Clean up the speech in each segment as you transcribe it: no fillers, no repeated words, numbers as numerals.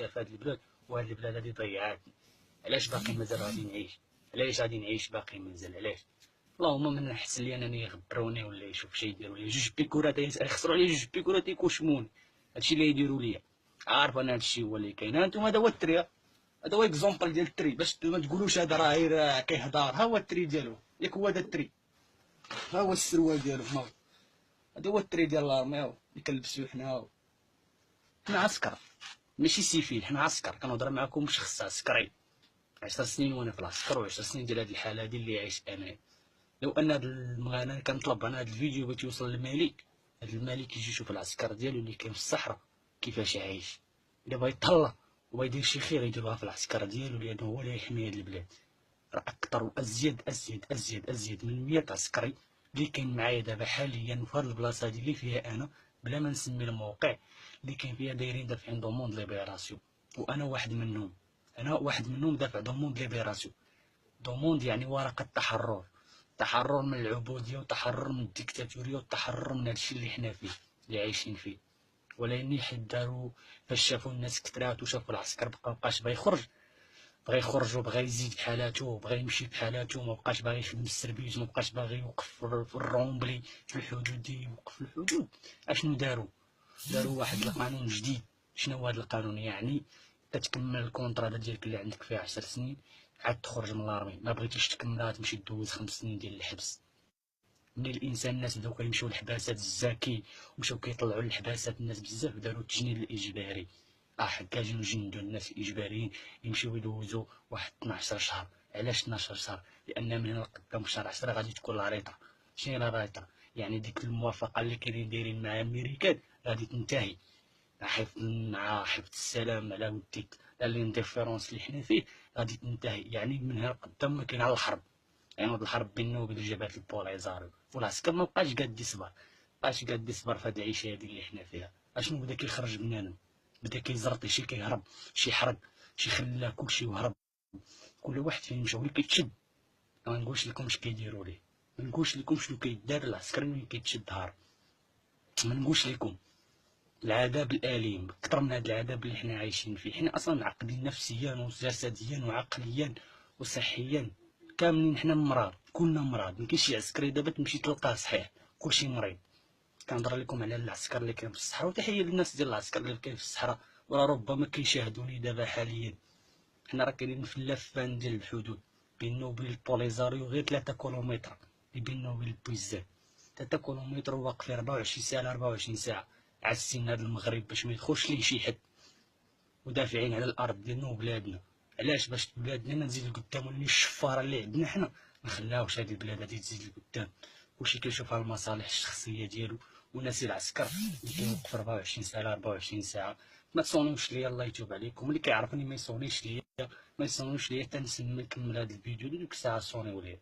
انت في هذه البلاد، وهذه البلاد هذه ضيعاتني. علاش باقي مازال غادي نعيش؟ علاش غادي نعيش باقي مازال؟ علاش؟ اللهم من احسن لي انني يغبروني ولا يشوف شي يديروا لي جوج بيكورات، يخسروا عليا جوج بيكورات يكوشموني. هادشي اللي يديروا ليا، عارف انا هادشي هو اللي كاين. انتم هذا هو التري، هذا هو اكزومبل ديال التري، باش ما تقولوش هذا راه غير كيهضر. ها هو التري ديالو، ياك هو هذا التري، ها هو السروال ديالو، ها هذا هو التري ديال الارمي، ها هو اللي كنلبسو حنا. حنا عسكر ماشي سيفيل، حنا عسكر. كنهضر معاكم بشخص عسكري. 10 سنين وانا في العسكر، و10 سنين ديال هاد الحاله هادي اللي عايش انا. لو ان انا كنطلب انا هاد الفيديو باش يوصل للملك، هاد الملك يجي يشوف العسكر ديالو اللي كاين في الصحراء كيفاش عايش. الا بغا يتهلا وبغا يدير شي خير يديروها في العسكر ديالو، لانه هو اللي يحمي هاد البلاد. راه اكثر وازيد ازيد ازيد ازيد من 100 عسكري اللي كاين معايا دابا حاليا في هاد البلاصه هادي اللي فيها انا، بلا ما نسمي الموقع اللي كاين فيها، دايرين دافعين دوموند ليبيراسيون. وانا واحد منهم، انا واحد منهم دافع دوموند ليبيراسيون. دوموند يعني ورقه تحرر، تحرر من العبوديه، وتحرر من الديكتاتوريه، وتحرر من هادشي اللي حنا فيه، اللي عايشين فيه. ولكن حيت داروا فاش شافوا الناس كثرات وشافوا العسكر مابقاش باغي يخرج، بغى يخرج وبغى يزيد بحالاتو، بغى يمشي بحالاتو، مابقاش باغي يخدم السربيز، مابقاش باغي يوقف في الرومبلي في الحدود ديالو، يوقف في الحدود. اشنو داروا؟ داروا واحد القانون جديد. شنو هو هذا القانون؟ يعني كتكمل الكونطرا ديالك اللي عندك فيها 10 سنين عاد تخرج من الارمي. ما بغيتيش تكملها تمشي دوز 5 سنين ديال الحبس. من الانسان الناس بداو كيمشيو للحباسات الزاكي، ومشاو كيطلعوا للحباسات الناس بزاف، داروا التجنيد الاجباري. حكا جاو نجندوا الناس الاجباريين يمشيو يدوزوا واحد 12 شهر. علاش 12 شهر؟ لان من هنا لقدام شهر 10 غادي تكون لا ريطه. شنو هي لا ريطه؟ يعني ديك الموافقه اللي كاينين دايرين مع الامريكان غادي تنتهي، مع حفظ السلام على وديك الانديفيرونس اللي حنا فيه غادي تنتهي. يعني من هنا لقدام ما كاين على الحرب، يعني هاد الحرب بيننا وبين الجبهات البوليزاريو. والعسكر ما بقاش قاد يصبر، مابقاش قاد يصبر في هاد العيشه هادي اللي حنا فيها. اشنو بدا كيخرج بنانم، بدا كيزرطي، شي كيهرب، شي حرق، شي خلى كلشي وهرب. كل واحد فيهم مشى ولي كيتشد. ما نقولش لكم اش كيديروا ليه، ما نقولش لكم شنو كيدار العسكري ملي كيتشد هارب، ما نقولش لكم العذاب الاليم اكثر من هذا العذاب اللي حنا عايشين فيه. حنا اصلا معقدين نفسيا وجسديا وعقليا وصحيا، كاملين حنا مرض، كلنا مرض. ما كاينش شي عسكري دابا تمشي تلقاه صحيح، كلشي مريض. كنهضر لكم على العسكر اللي كاين في الصحراء، وتحيه للناس ديال العسكر اللي كاين في الصحراء، وراه ربما كيشاهدوني دابا حاليا. حنا راه كاينين في اللافان ديال الحدود بيننا وبين البوليزاريو غير 3 كيلومتر اللي بيننا وبين البويزان. 3 كيلومتر واقفين 24 ساعه على 24 ساعه عاسين هذا المغرب باش ما يدخلش ليه شي حد، ودافعين على الارض ديالنا وبلادنا. علاش؟ باش بلادنا نزيد لقدام، ونولي الشفاره اللي عندنا حنا ما نخلاوش هذه البلاد هذه تزيد لقدام. كلشي كيشوفها المصالح الشخصيه ديالو، وناسي العسكر اللي كيوقف 24 ساعه على 24 ساعه. ما تصونوش ليا، الله يتوب عليكم. اللي كيعرفني ما يصونيش ليا، ما يصونوش ليا حتى نسمي نكمل هذا الفيديو ديك الساعه صونيو ليا.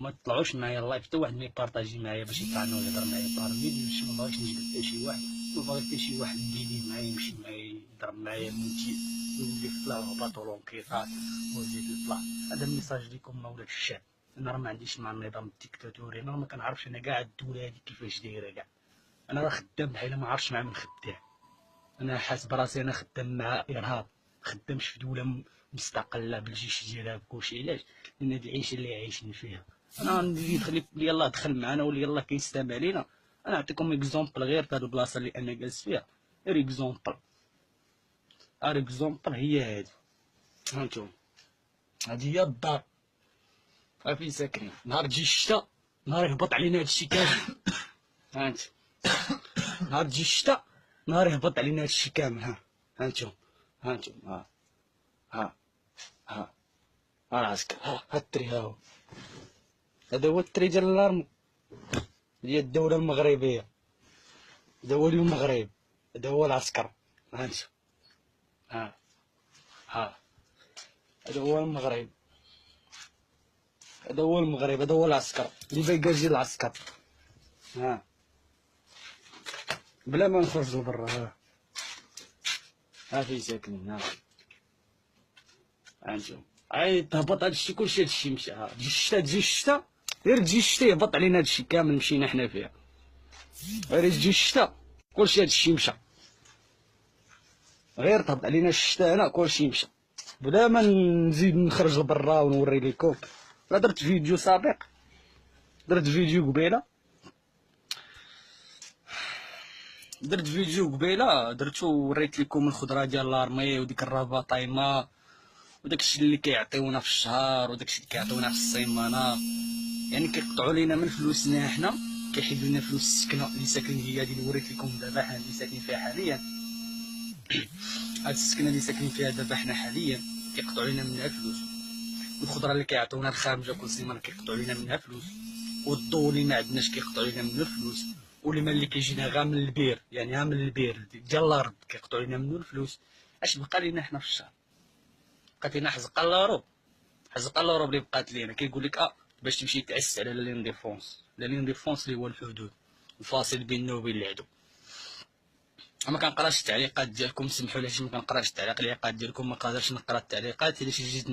ما تطلعوش معايا اللايف حتى واحد ما يبارطاجي معايا باش يطلعنا ويهضر معايا بارمي. ما باغيش نجبد حتى شي واحد، ما باغي حتى شي واحد نديدي معايا يمشي معايا يضرب معايا مونتي ويولي في طلع وهبط ولونكيطات وزيد الطلع. هذا الميساج ليكم مولات الشعب. انا راه ما عنديش مع النظام الديكتاتوري، انا ما كنعرفش انا كاع الدوله هذه كيفاش دايره كاع. انا راه خدام بحال ما عرفتش مع من خدام. انا حاس براسي انا خدام مع ارهاب، خدامش في دوله مستقله بالجيش ديالها بكلشي. علاش؟ لان هذه العيشه اللي عايشين فيها. انا اللي يدخل اللي يلاه دخل معنا واللي يلاه كيستمع لينا. انا نعطيكم اكزومبل غير في هذه البلاصه اللي انا جالس فيها، غير اكزومبل. اكزومبل هي هذه، هانتوما هذه هي الدار، ها فين ساكنين. نهار تجي الشتا، نهار يهبط علينا هادشي كامل، هانت نهار تجي الشتا، نهار يهبط علينا هادشي كامل. هانتوما ها ها ها العسكر، ها التري، ها هو هذا هو التري ديال الارمي ديال الدولة المغربية. هذا هو اليوم المغرب، هذا هو العسكر. هانتوما ها هذا هو المغرب، هذا هو المغرب، هذا هو العسكر اللي باقي ديال العسكر. بلا ما نخرج لبرا. ها فين ساكنين. هانتوما تهبط هادشي كلشي، هادشي مشى. تجي الشتا، غير تجي الشتا يهبط علينا هادشي كامل مشينا حنا فيها. غير تجي الشتا كلشي هادشي مشى. غير تهبط علينا الشتا هنا كلشي مشى. بلا ما نزيد نخرج لبرا ونوري لكم، لا درت فيديو سابق، درت فيديو قبيله درتو وريت لكم الخضره ديال لارمي وديك الرافا طايمه وداكشي اللي كيعطيونا في الشهر وداكشي اللي كيعطيونا في السيمانه. يعني كيقطعوا لينا من فلوسنا حنا، كيحيدوا لنا فلوس السكنه اللي ساكنين هي هذه اللي وريت لكم دابا حنا اللي ساكنين فيها حاليا. هاد السكنه اللي ساكنين فيها دابا حنا حاليا كيقطعوا لينا منها فلوس، والخضره اللي كيعطيونا الخارجه كل سيمانه كيقطعوا لينا منها فلوس، والضو اللي ما عندناش كيقطعوا لينا منه الفلوس، والماء اللي كيجينا غا من البير، يعني غا من البير ديال الارض كيقطعوا لينا منه الفلوس. اش بقى لينا حنا في الشهر؟ بقات لينا حزقه لورو، حزقه لورو اللي بقات لينا. كيقول لك باش تمشي تعس على لين ديفونس، لين ديفونس اللي هو الحدود الفاصل بيننا وبين العدو. ما كنقراش التعليقات ديالكم، سمحوا لي ما كنقراش التعليقات ديالكم، ما قادرش نقرا التعليقات. الا شي جيت